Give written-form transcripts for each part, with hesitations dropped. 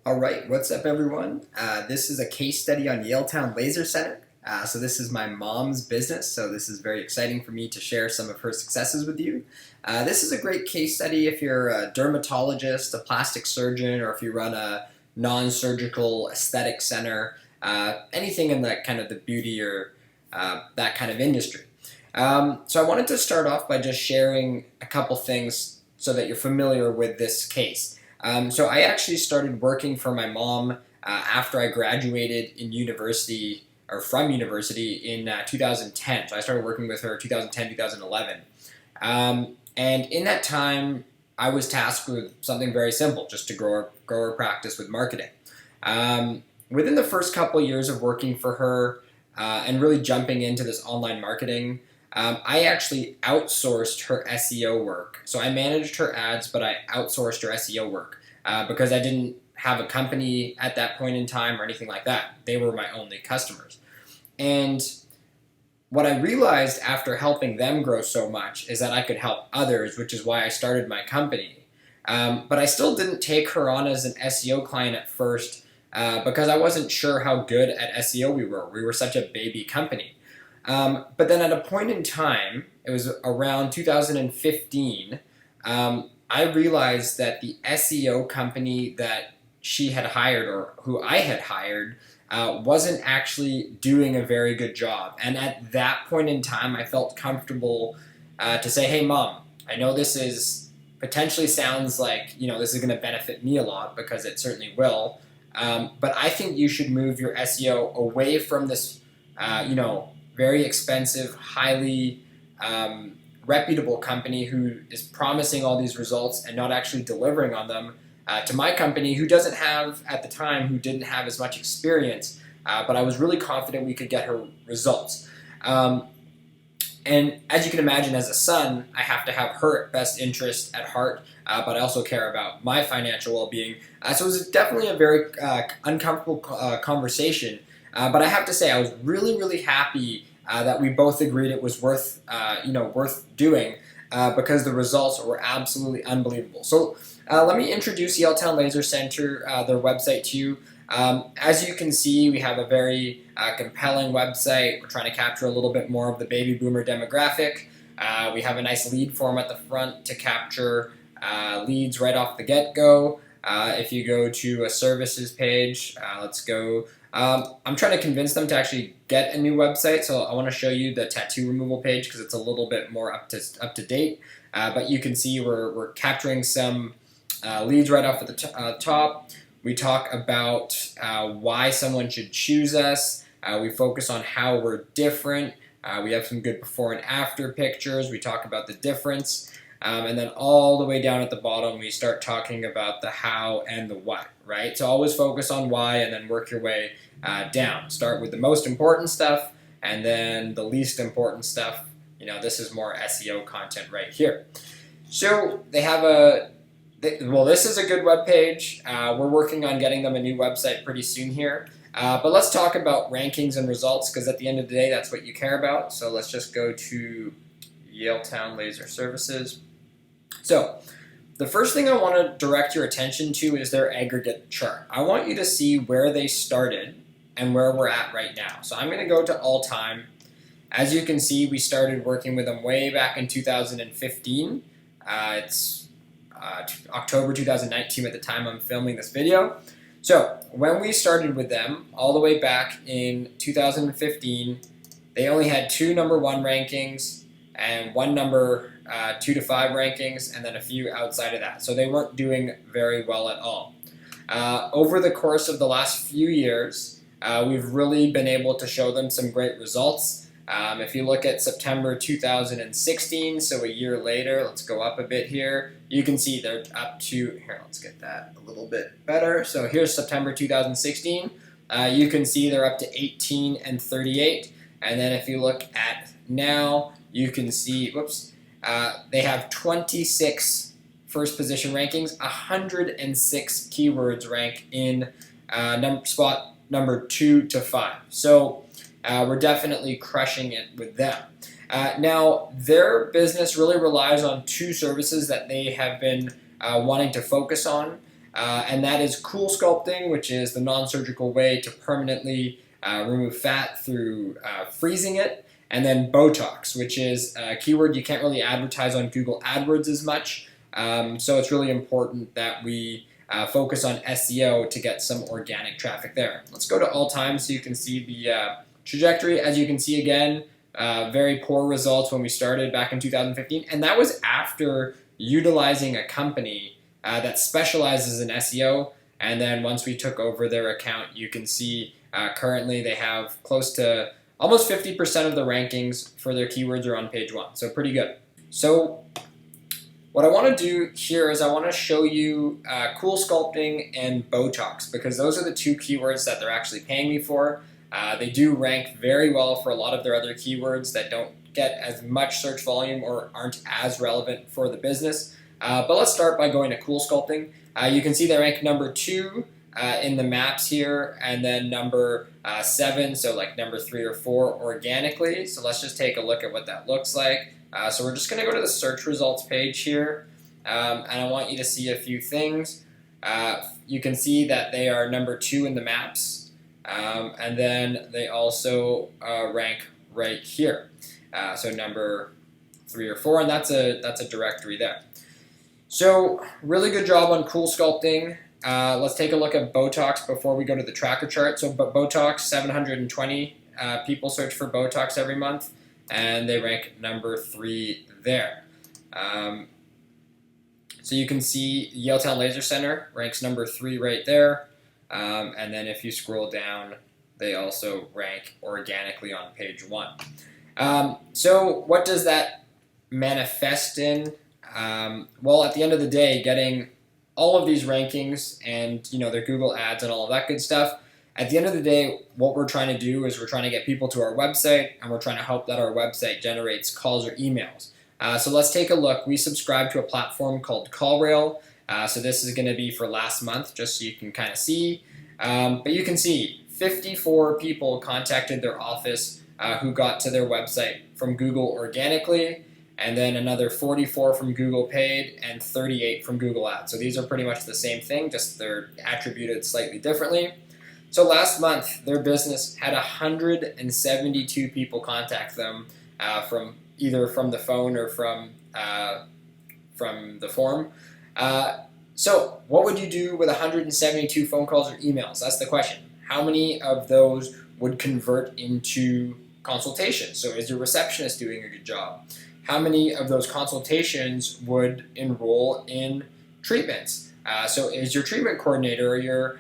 All right, what's up, everyone? This is a case study on Yaletown Laser Center. So this is my mom's business, so this is very exciting for me to share some of her successes with you. This is a great case study if you're a dermatologist, a plastic surgeon, or if you run a non-surgical aesthetic center, anything in that kind of the beauty or that kind of industry. So I wanted to start off by just sharing a couple things so that you're familiar with this case. So I actually started working for my mom after I graduated in university or from university in 2010. So I started working with her 2010, 2011. And in that time, I was tasked with something very simple, just to grow her practice with marketing. Within the first couple years of working for her and really jumping into this online marketing, I actually outsourced her SEO work. So I managed her ads, but I outsourced her SEO work because I didn't have a company at that point in time or anything like that. They were my only customers. And what I realized after helping them grow so much is that I could help others, which is why I started my company. But I still didn't take her on as an SEO client at first because I wasn't sure how good at SEO we were. We were such a baby company. But then at a point in time, it was around 2015, I realized that the SEO company that she had hired or who I had hired wasn't actually doing a very good job. And at that point in time, I felt comfortable to say, hey, Mom, I know this is potentially sounds like, this is going to benefit me a lot because it certainly will. But I think you should move your SEO away from this, very expensive, highly reputable company who is promising all these results and not actually delivering on them to my company who doesn't have, at the time, who didn't have as much experience, but I was really confident we could get her results. And as you can imagine, as a son, I have to have her best interest at heart, but I also care about my financial well-being. So it was definitely a very uncomfortable conversation. But I have to say, I was really, really happy that we both agreed it was worth doing because the results were absolutely unbelievable. So let me introduce Yaletown Laser Center, their website to you. As you can see, we have a very compelling website. We're trying to capture a little bit more of the baby boomer demographic. We have a nice lead form at the front to capture leads right off the get-go. If you go to a services page, let's go. I'm trying to convince them to actually get a new website, so I want to show you the tattoo removal page because it's a little bit more up to date. But you can see we're capturing some leads right off at the top. We talk about why someone should choose us. We focus on how we're different. We have some good before and after pictures. We talk about the difference. And then all the way down at the bottom, we start talking about the how and the what, right? So always focus on why and then work your way down. Start with the most important stuff and then the least important stuff. This is more SEO content right here. So they have this is a good web page. We're working on getting them a new website pretty soon here. But let's talk about rankings and results because at the end of the day, that's what you care about. So let's just go to Yaletown Laser Services. So the first thing I want to direct your attention to is their aggregate chart. I want you to see where they started and where we're at right now. So I'm going to go to all time. As you can see, we started working with them way back in 2015. It's October 2019 at the time I'm filming this video. So when we started with them all the way back in 2015, they only had 2 number 1 rankings and 1 number 2 to 5 rankings, and then a few outside of that. So they weren't doing very well at all. Over the course of the last few years, we've really been able to show them some great results. If you look at September 2016, so a year later, let's go up a bit here, you can see they're up to, here, let's get that a little bit better. So here's September 2016. You can see they're up to 18 and 38. And then if you look at now, you can see, they have 26 first position rankings, 106 keywords rank in spot number 2 to 5. So we're definitely crushing it with them. Now, their business really relies on 2 services that they have been wanting to focus on. and that is cool sculpting, which is the non-surgical way to permanently remove fat through freezing it, and then Botox, which is a keyword you can't really advertise on Google AdWords as much, so it's really important that we focus on SEO to get some organic traffic there. Let's go to all time so you can see the trajectory. As you can see again, very poor results when we started back in 2015, and that was after utilizing a company that specializes in SEO. And then once we took over their account, you can see currently they have close to almost 50% of the rankings for their keywords are on page 1, so pretty good. So what I want to do here is I want to show you cool sculpting and Botox, because those are the 2 keywords that they're actually paying me for. They do rank very well for a lot of their other keywords that don't get as much search volume or aren't as relevant for the business. But let's start by going to cool sculpting. You can see they rank number 2 in the maps here, and then number 7, so like number 3 or 4 organically. So let's just take a look at what that looks like. So we're just going to go to the search results page here, and I want you to see a few things. You can see that they are number 2 in the maps, and then they also rank right here. So number 3 or 4, and that's a directory there. So really good job on cool sculpting. Let's take a look at Botox before we go to the tracker chart. So Botox, 720 people search for Botox every month, and they rank number 3 there. So you can see Yaletown Laser Center ranks number 3 right there. And then if you scroll down, they also rank organically on page 1. So what does that manifest in? Well, at the end of the day, getting all of these rankings and their Google ads and all of that good stuff, at the end of the day, what we're trying to do is we're trying to get people to our website, and we're trying to hope that our website generates calls or emails. So let's take a look. We subscribe to a platform called CallRail. So this is going to be for last month, just so you can kind of see. But you can see 54 people contacted their office who got to their website from Google organically, and then another 44 from Google Paid, and 38 from Google Ads. So these are pretty much the same thing, just they're attributed slightly differently. So last month, their business had 172 people contact them from either from the phone or from the form. So what would you do with 172 phone calls or emails? That's the question. How many of those would convert into consultations? So is your receptionist doing a good job? How many of those consultations would enroll in treatments? So is your treatment coordinator or your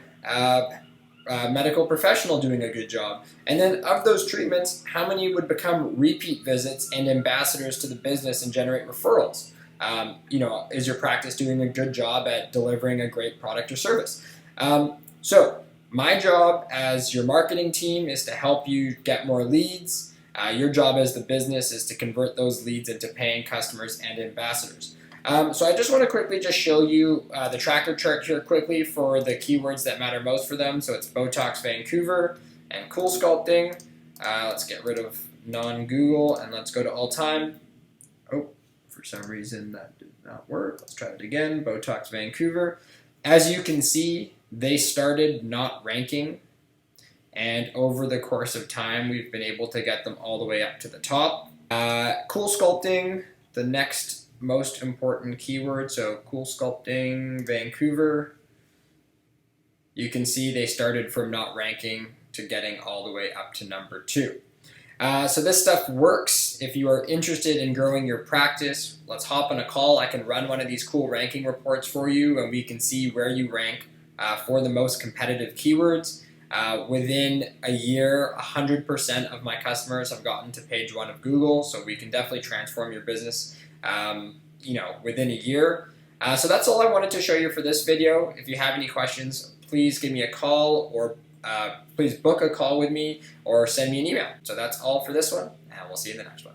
medical professional doing a good job? And then of those treatments, how many would become repeat visits and ambassadors to the business and generate referrals? Is your practice doing a good job at delivering a great product or service? So my job as your marketing team is to help you get more leads. Your job as the business is to convert those leads into paying customers and ambassadors. So I just want to quickly just show you the tracker chart here quickly for the keywords that matter most for them. So it's Botox Vancouver and cool sculpting. Let's get rid of non-Google and let's go to all time. Oh, for some reason that did not work. Let's try it again. Botox Vancouver. As you can see, they started not ranking, and over the course of time, we've been able to get them all the way up to the top. Cool sculpting, the next most important keyword. So cool sculpting Vancouver. You can see they started from not ranking to getting all the way up to number 2. So this stuff works. If you are interested in growing your practice, let's hop on a call. I can run one of these cool ranking reports for you, and we can see where you rank for the most competitive keywords. Within a year, 100% of my customers have gotten to page 1 of Google, so we can definitely transform your business within a year. So that's all I wanted to show you for this video. If you have any questions, please give me a call, or please book a call with me, or send me an email. So that's all for this one, and we'll see you in the next one.